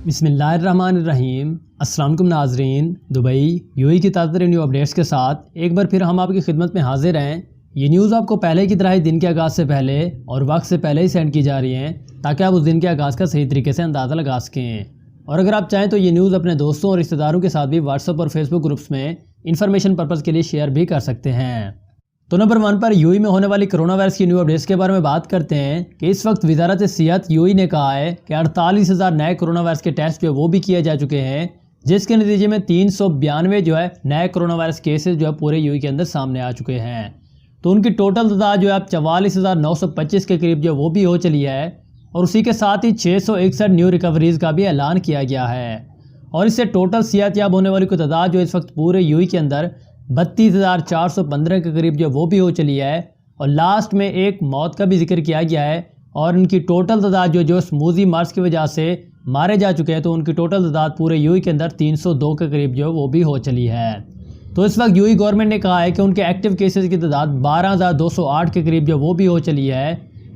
بسم اللہ الرحمن الرحیم۔ السلام علیکم ناظرین، دبئی UAE کی تازہ ترین نیو اپڈیٹس کے ساتھ ایک بار پھر ہم آپ کی خدمت میں حاضر ہیں۔ یہ نیوز آپ کو پہلے کی طرح ہی دن کے آغاز سے پہلے اور وقت سے پہلے ہی سینڈ کی جا رہی ہیں تاکہ آپ اس دن کے آغاز کا صحیح طریقے سے اندازہ لگا سکیں، اور اگر آپ چاہیں تو یہ نیوز اپنے دوستوں اور رشتہ داروں کے ساتھ بھی واٹس ایپ اور فیس بک گروپس میں انفارمیشن پرپز کے لیے شیئر بھی کر سکتے ہیں۔ تو نمبر 1 پر UAE میں ہونے والی کرونا وائرس کی نیو اپڈیٹس کے بارے میں بات کرتے ہیں کہ اس وقت وزارت صحت UAE نے کہا ہے کہ 48,000 نئے کرونا وائرس کے ٹیسٹ جو ہے وہ بھی کیے جا چکے ہیں، جس کے نتیجے میں 392 جو ہے نئے کرونا وائرس کیسز جو ہے پورے UAE کے اندر سامنے آ چکے ہیں۔ تو ان کی ٹوٹل تعداد جو ہے اب 44,925 کے قریب جو وہ بھی ہو چلی ہے، اور اسی کے ساتھ ہی 661 نیو ریکوریز کا بھی اعلان کیا گیا ہے، اور اس سے ٹوٹل صحت یاب ہونے والی کو تعداد جو اس وقت پورے UAE کے اندر 32,415 کے قریب جو وہ بھی ہو چلی ہے، اور لاسٹ میں ایک موت کا بھی ذکر کیا گیا ہے، اور ان کی ٹوٹل تعداد جو سموزی مارس کی وجہ سے مارے جا چکے ہیں، تو ان کی ٹوٹل تعداد پورے UAE کے اندر 302 کے قریب جو وہ بھی ہو چلی ہے۔ تو اس وقت UAE گورنمنٹ نے کہا ہے کہ ان کے ایکٹیو کیسز کی تعداد 12,208 کے قریب جو وہ بھی ہو چلی ہے،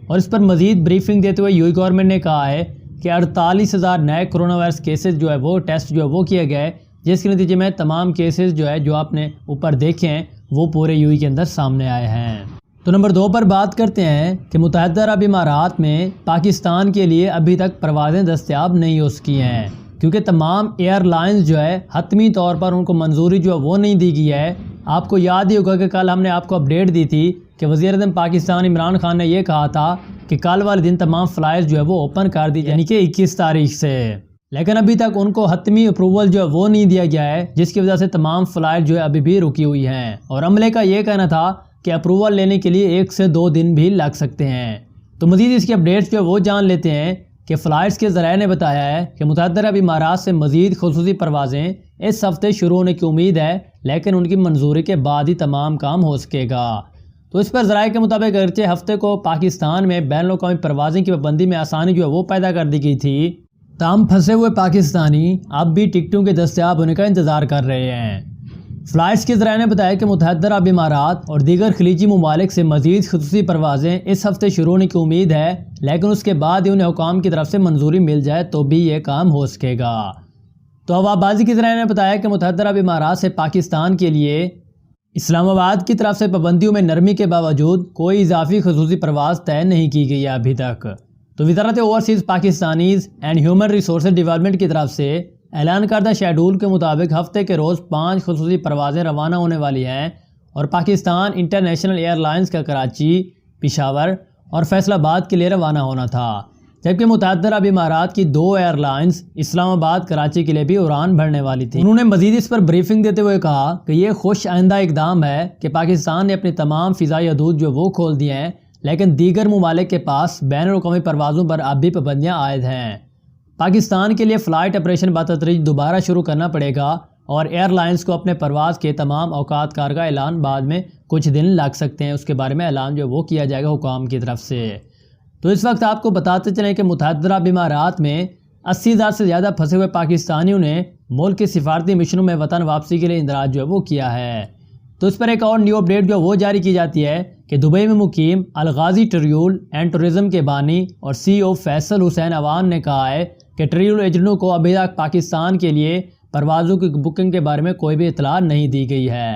اور اس پر مزید بریفنگ دیتے ہوئے UAE گورنمنٹ نے کہا ہے کہ 48,000 نئے کرونا وائرس کیسز جو ہے وہ ٹیسٹ جو ہے وہ کیے گئے، جس کے نتیجے میں تمام کیسز جو آپ نے اوپر دیکھے ہیں وہ پورے UAE کے اندر سامنے آئے ہیں۔ تو نمبر 2 پر بات کرتے ہیں کہ متحدہ عرب امارات میں پاکستان کے لیے ابھی تک پروازیں دستیاب نہیں ہو سکی ہیں، کیونکہ تمام ایئر لائنز جو ہے حتمی طور پر ان کو منظوری جو ہے وہ نہیں دی گئی ہے۔ آپ کو یاد ہی ہوگا کہ کل ہم نے آپ کو اپڈیٹ دی تھی کہ وزیر اعظم پاکستان عمران خان نے یہ کہا تھا کہ کل والے دن تمام فلائٹس جو ہے وہ اوپن کر دی یعنی کہ 21 تاریخ سے، لیکن ابھی تک ان کو حتمی اپروول جو ہے وہ نہیں دیا گیا ہے، جس کی وجہ سے تمام فلائٹ جو ہے ابھی بھی رکی ہوئی ہیں، اور عملے کا یہ کہنا تھا کہ اپروول لینے کے لیے 1 سے 2 دن بھی لگ سکتے ہیں۔ تو مزید اس کی اپڈیٹس جو ہے وہ جان لیتے ہیں کہ فلائٹس کے ذرائع نے بتایا ہے کہ متحدہ عرب امارات سے مزید خصوصی پروازیں اس ہفتے شروع ہونے کی امید ہے، لیکن ان کی منظوری کے بعد ہی تمام کام ہو سکے گا۔ تو اس پر ذرائع کے مطابق اگرچہ ہفتے کو پاکستان میں بین الاقوامی پروازیں کی پابندی میں آسانی جو ہے وہ پیدا کر دی گئی تھی، تاہم پھنسے ہوئے پاکستانی اب بھی ٹکٹوں کے دستیاب ہونے کا انتظار کر رہے ہیں۔ فلائٹس کے ذرائع نے بتایا کہ متحدہ عرب امارات اور دیگر خلیجی ممالک سے مزید خصوصی پروازیں اس ہفتے شروع ہونے کی امید ہے، لیکن اس کے بعد ہی انہیں حکام کی طرف سے منظوری مل جائے تو بھی یہ کام ہو سکے گا۔ تو ہوابازی کی ذرائع نے بتایا کہ متحدہ عرب امارات سے پاکستان کے لیے اسلام آباد کی طرف سے پابندیوں میں نرمی کے باوجود کوئی اضافی خصوصی پرواز طے نہیں کی گئی ہے ابھی تک۔ تو وزارت overseas Pakistanis and human resources development کی طرف سے اعلان کردہ شیڈول کے مطابق ہفتے کے روز 5 خصوصی پروازیں روانہ ہونے والی ہیں، اور پاکستان انٹرنیشنل ایئر لائنز کا کراچی، پشاور اور فیصل آباد کے لیے روانہ ہونا تھا، جبکہ متحدہ عرب امارات کی 2 ایئر لائنز اسلام آباد، کراچی کے لیے بھی اڑان بھرنے والی تھی۔ انہوں نے مزید اس پر بریفنگ دیتے ہوئے کہا کہ یہ خوش آئندہ اقدام ہے کہ پاکستان نے اپنی تمام فضائی حدود جو وہ کھول دی ہیں، لیکن دیگر ممالک کے پاس بین الاقوامی پروازوں پر اب بھی پابندیاں عائد ہیں۔ پاکستان کے لیے فلائٹ آپریشن بتدریج دوبارہ شروع کرنا پڑے گا، اور ایئر لائنز کو اپنے پرواز کے تمام اوقات کار کا اعلان بعد میں کچھ دن لگ سکتے ہیں، اس کے بارے میں اعلان جو وہ کیا جائے گا حکام کی طرف سے۔ تو اس وقت آپ کو بتاتے چلیں کہ متحدہ عرب امارات میں 80,000 سے زیادہ پھنسے ہوئے پاکستانیوں نے ملک کے سفارتی مشنوں میں وطن واپسی کے لیے اندراج جو ہے وہ کیا ہے۔ تو اس پر ایک اور نیو اپڈیٹ جو وہ جاری کی جاتی ہے کہ دبئی میں مقیم الغازی ٹریول اینڈ ٹورزم کے بانی اور CEO فیصل حسین عوان نے کہا ہے کہ ٹریول ایجنٹوں کو ابھی تک پاکستان کے لیے پروازوں کی بکنگ کے بارے میں کوئی بھی اطلاع نہیں دی گئی ہے۔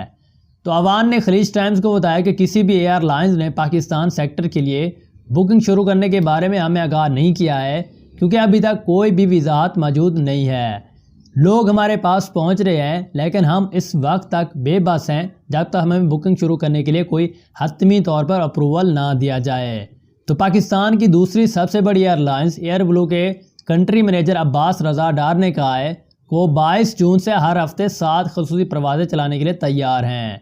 تو عوان نے خلیج ٹائمز کو بتایا کہ کسی بھی ایئر لائنز نے پاکستان سیکٹر کے لیے بکنگ شروع کرنے کے بارے میں ہمیں آگاہ نہیں کیا ہے، کیونکہ ابھی تک کوئی بھی وضاحت موجود نہیں ہے۔ لوگ ہمارے پاس پہنچ رہے ہیں، لیکن ہم اس وقت تک بے بس ہیں جب تک ہمیں بکنگ شروع کرنے کے لیے کوئی حتمی طور پر اپروول نہ دیا جائے۔ تو پاکستان کی دوسری سب سے بڑی ایئر لائنز ایئر بلو کے کنٹری مینیجر عباس رضا ڈار نے کہا ہے کہ وہ 22 جون سے ہر ہفتے 7 خصوصی پروازیں چلانے کے لیے تیار ہیں،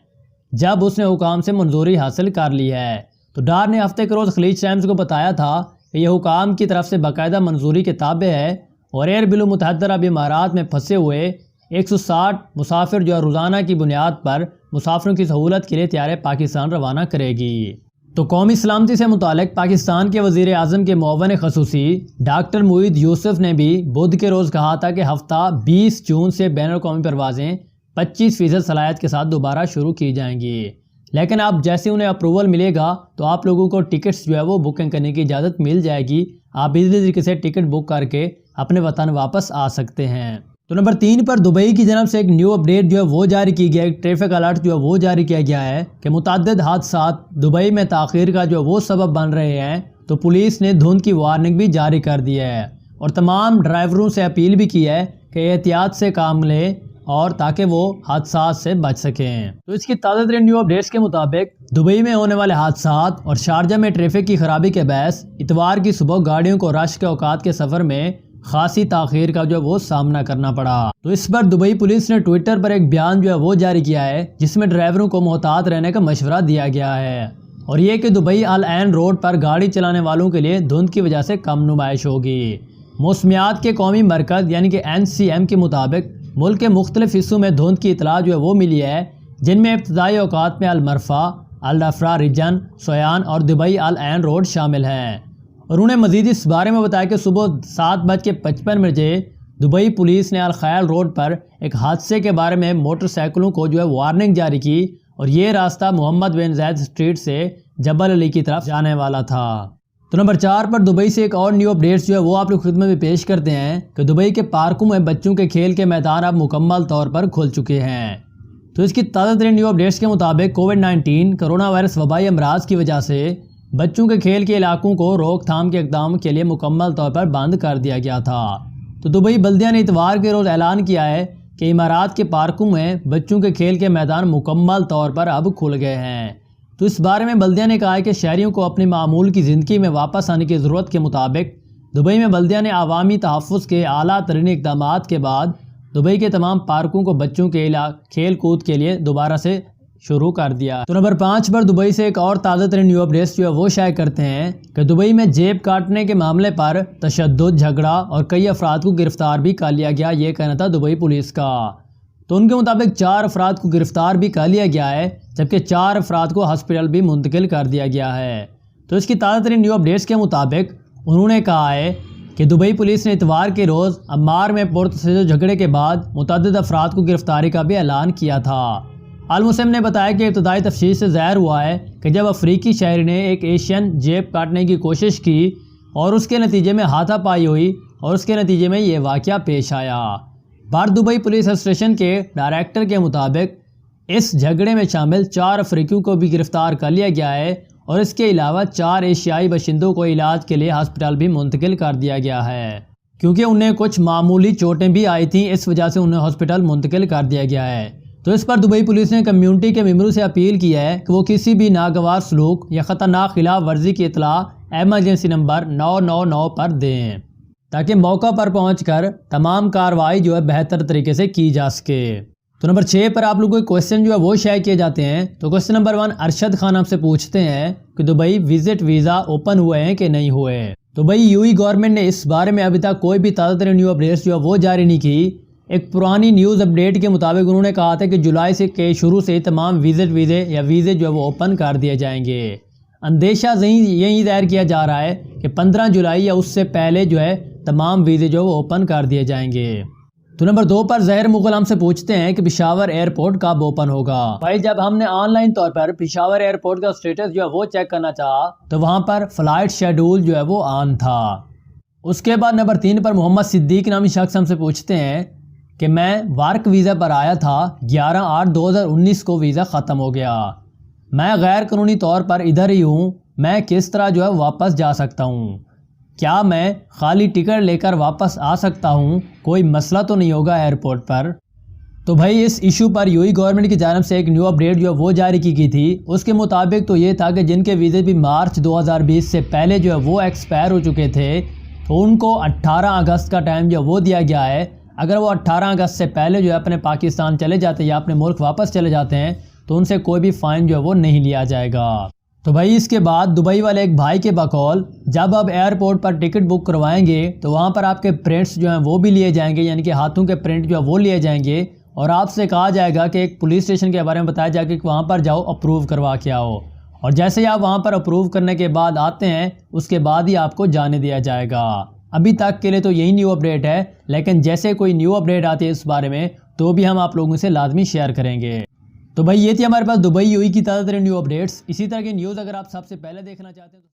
جب اس نے حکام سے منظوری حاصل کر لی ہے۔ تو ڈار نے ہفتے کے روز خلیج ٹائمز کو بتایا تھا کہ یہ حکام کی طرف سے باقاعدہ منظوری کے تابع ہے، اور ایئر بلو متحدہ عرب امارات میں پھنسے ہوئے 160 مسافر جو روزانہ کی بنیاد پر مسافروں کی سہولت کے لیے طیارے پاکستان روانہ کرے گی۔ تو قومی سلامتی سے متعلق پاکستان کے وزیر اعظم کے معاون خصوصی ڈاکٹر معید یوسف نے بھی بدھ کے روز کہا تھا کہ ہفتہ 20 جون سے بین الاقوامی پروازیں 25% صلاحیت کے ساتھ دوبارہ شروع کی جائیں گی، لیکن آپ جیسے انہیں اپروول ملے گا تو آپ لوگوں کو ٹکٹس جو ہے وہ بکنگ کرنے کی اجازت مل جائے گی. آپ ایزی طریقے سے ٹکٹ بک کر کے اپنے وطن واپس آ سکتے ہیں. تو نمبر 3 پر دبئی کی جانب سے ایک نیو اپڈیٹ جو ہے وہ جاری کی گیا ہے. ایک ٹریفک الرٹ جو ہے وہ جاری کیا گیا ہے کہ متعدد حادثات دبئی میں تاخیر کا جو وہ سبب بن رہے ہیں. تو پولیس نے دھند کی وارننگ بھی جاری کر دی ہے اور تمام ڈرائیوروں سے اپیل بھی کی ہے کہ احتیاط سے کام لیں اور تاکہ وہ حادثات سے بچ سکیں. تو اس کی تازہ ترین نیو اپڈیٹس کے مطابق دبئی میں ہونے والے حادثات اور شارجہ میں ٹریفک کی خرابی کے باعث اتوار کی صبح گاڑیوں کو رش کے اوقات کے سفر میں خاصی تاخیر کا جو وہ سامنا کرنا پڑا. تو اس پر دبئی پولیس نے ٹویٹر پر ایک بیان جو ہے وہ جاری کیا ہے جس میں ڈرائیوروں کو محتاط رہنے کا مشورہ دیا گیا ہے اور یہ کہ دبئی العین روڈ پر گاڑی چلانے والوں کے لیے دھند کی وجہ سے کم نمائش ہوگی. موسمیات کے قومی مرکز یعنی کہ NCM کے مطابق ملک کے مختلف حصوں میں دھند کی اطلاع جو ہے وہ ملی ہے جن میں ابتدائی اوقات میں المرفا، الرفرا ریجن، سویان اور دبئی العین روڈ شامل ہیں. اور انہیں مزید اس بارے میں بتایا کہ صبح 7:55 دبئی پولیس نے الخیل روڈ پر ایک حادثے کے بارے میں موٹر سائیکلوں کو جو ہے وارننگ جاری کی اور یہ راستہ محمد بن زید اسٹریٹ سے جبل علی کی طرف جانے والا تھا. تو نمبر 4 پر دبئی سے ایک اور نیو اپڈیٹس جو ہے وہ آپ لوگ خدمت میں پیش کرتے ہیں کہ دبئی کے پارکوں میں بچوں کے کھیل کے میدان اب مکمل طور پر کھل چکے ہیں. تو اس کی تازہ ترین نیو اپڈیٹس کے مطابق کووڈ-19 کرونا وائرس وبائی امراض کی وجہ سے بچوں کے کھیل کے علاقوں کو روک تھام کے اقدام کے لیے مکمل طور پر بند کر دیا گیا تھا. تو دبئی بلدیہ نے اتوار کے روز اعلان کیا ہے کہ امارات کے پارکوں میں بچوں کے کھیل کے میدان مکمل طور پر اب کھل گئے ہیں. تو اس بارے میں بلدیہ نے کہا ہے کہ شہریوں کو اپنی معمول کی زندگی میں واپس آنے کی ضرورت کے مطابق دبئی میں بلدیہ نے عوامی تحفظ کے اعلیٰ ترین اقدامات کے بعد دبئی کے تمام پارکوں کو بچوں کے کھیل کود کے لیے دوبارہ سے شروع کر دیا. تو نمبر 5 پر دبئی سے ایک اور تازہ ترین نیو اپڈیٹس جو ہے وہ شائع کرتے ہیں کہ دبئی میں جیب کاٹنے کے معاملے پر تشدد، جھگڑا اور کئی افراد کو گرفتار بھی کر لیا گیا. یہ کہنا تھا دبئی پولیس کا. تو ان کے مطابق 4 افراد کو گرفتار بھی کر لیا گیا ہے جبکہ 4 افراد کو ہاسپٹل بھی منتقل کر دیا گیا ہے. تو اس کی تازہ ترین نیو اپڈیٹس کے مطابق انہوں نے کہا ہے کہ دبئی پولیس نے اتوار کے روز عمار میں پرتشدد جھگڑے کے بعد متعدد افراد کو گرفتاری کا بھی اعلان کیا تھا. المسلم نے بتایا کہ ابتدائی تفتیش سے ظاہر ہوا ہے کہ جب افریقی شہری نے ایک ایشین جیب کاٹنے کی کوشش کی اور اس کے نتیجے میں ہاتھا پائی ہوئی اور اس کے نتیجے میں یہ واقعہ پیش آیا. بھارت دبئی پولیس اسٹیشن کے ڈائریکٹر کے مطابق اس جھگڑے میں شامل 4 افریقیوں کو بھی گرفتار کر لیا گیا ہے اور اس کے علاوہ 4 ایشیائی باشندوں کو علاج کے لیے ہسپتال بھی منتقل کر دیا گیا ہے کیونکہ انہیں کچھ معمولی چوٹیں بھی آئی تھیں. اس وجہ سے انہیں ہسپتال منتقل کر دیا گیا ہے. تو اس پر دبئی پولیس نے کمیونٹی کے ممبروں سے اپیل کی ہے کہ وہ کسی بھی ناگوار سلوک یا خطرناک خلاف ورزی کی اطلاع ایمرجنسی نمبر 999 پر دیں تاکہ موقع پر پہنچ کر تمام کارروائی جو ہے بہتر طریقے سے کی جا سکے. تو نمبر 6 پر آپ لوگوں کے کویسچن جو ہے وہ شائع کیے جاتے ہیں. تو کویسچن نمبر 1 ارشد خان آپ سے پوچھتے ہیں کہ دبئی وزٹ ویزا اوپن ہوئے ہیں کہ نہیں ہوئے. تو بھائی UAE گورنمنٹ نے اس بارے میں ابھی تک کوئی بھی تازہ ترین نیو اپڈیٹس جو ہے وہ جاری نہیں کی. ایک پرانی نیوز اپڈیٹ کے مطابق انہوں نے کہا تھا کہ جولائی سے کے شروع سے تمام وزٹ ویزے یا ویزے جو ہے وہ اوپن کر دیے جائیں گے. اندیشہ یہی ظاہر کیا جا رہا ہے کہ 15 جولائی یا اس سے پہلے جو ہے تمام ویزے جو ہے وہ اوپن کر دیے جائیں گے. تو نمبر 2 پر ظاہر مغل ہم سے پوچھتے ہیں کہ پشاور ایئرپورٹ کب اوپن ہوگا. بھائی جب ہم نے آن لائن طور پر پشاور ایئرپورٹ کا سٹیٹس جو ہے وہ چیک کرنا چاہا تو وہاں پر فلائٹ شیڈول جو ہے وہ آن تھا. اس کے بعد نمبر 3 پر محمد صدیق نامی شخص ہم سے پوچھتے ہیں کہ میں ورک ویزا پر آیا تھا 11/8/2019 کو ویزا ختم ہو گیا. میں غیر قانونی طور پر ادھر ہی ہوں. میں کس طرح جو ہے واپس جا سکتا ہوں؟ کیا میں خالی ٹکٹ لے کر واپس آ سکتا ہوں؟ کوئی مسئلہ تو نہیں ہوگا ایئرپورٹ پر؟ تو بھائی اس ایشو پر UAE گورنمنٹ کی جانب سے ایک نیو اپڈیٹ جو ہے وہ جاری کی گئی تھی. اس کے مطابق تو یہ تھا کہ جن کے ویزے بھی مارچ 2020 سے پہلے جو ہے وہ ایکسپائر ہو چکے تھے تو ان کو 18 اگست کا ٹائم جو وہ دیا گیا ہے. اگر وہ 18 اگست سے پہلے جو ہے اپنے پاکستان چلے جاتے یا اپنے ملک واپس چلے جاتے ہیں تو ان سے کوئی بھی فائن جو ہے وہ نہیں لیا جائے گا. تو بھائی اس کے بعد دبئی والے ایک بھائی کے بقول جب آپ ایئرپورٹ پر ٹکٹ بک کروائیں گے تو وہاں پر آپ کے پرنٹس جو ہیں وہ بھی لیے جائیں گے، یعنی کہ ہاتھوں کے پرنٹ جو ہے وہ لیے جائیں گے اور آپ سے کہا جائے گا کہ ایک پولیس اسٹیشن کے بارے میں بتایا جائے گا کہ وہاں پر جاؤ اپروو کروا کے آؤ. اور جیسے ہی آپ وہاں پر اپروو کرنے کے بعد آتے ہیں اس کے بعد ہی آپ کو جانے دیا جائے گا. ابھی تک کے لیے تو یہی نیو اپڈیٹ ہے، لیکن جیسے کوئی نیو اپڈیٹ آتی ہے اس بارے میں تو بھی ہم آپ لوگوں سے لازمی شیئر کریں گے. تو بھائی یہ تھی ہمارے پاس دبئی یو اے کی تازہ ترین نیو اپڈیٹس. اسی طرح کی نیوز اگر آپ سب سے پہلے دیکھنا چاہتے ہیں تو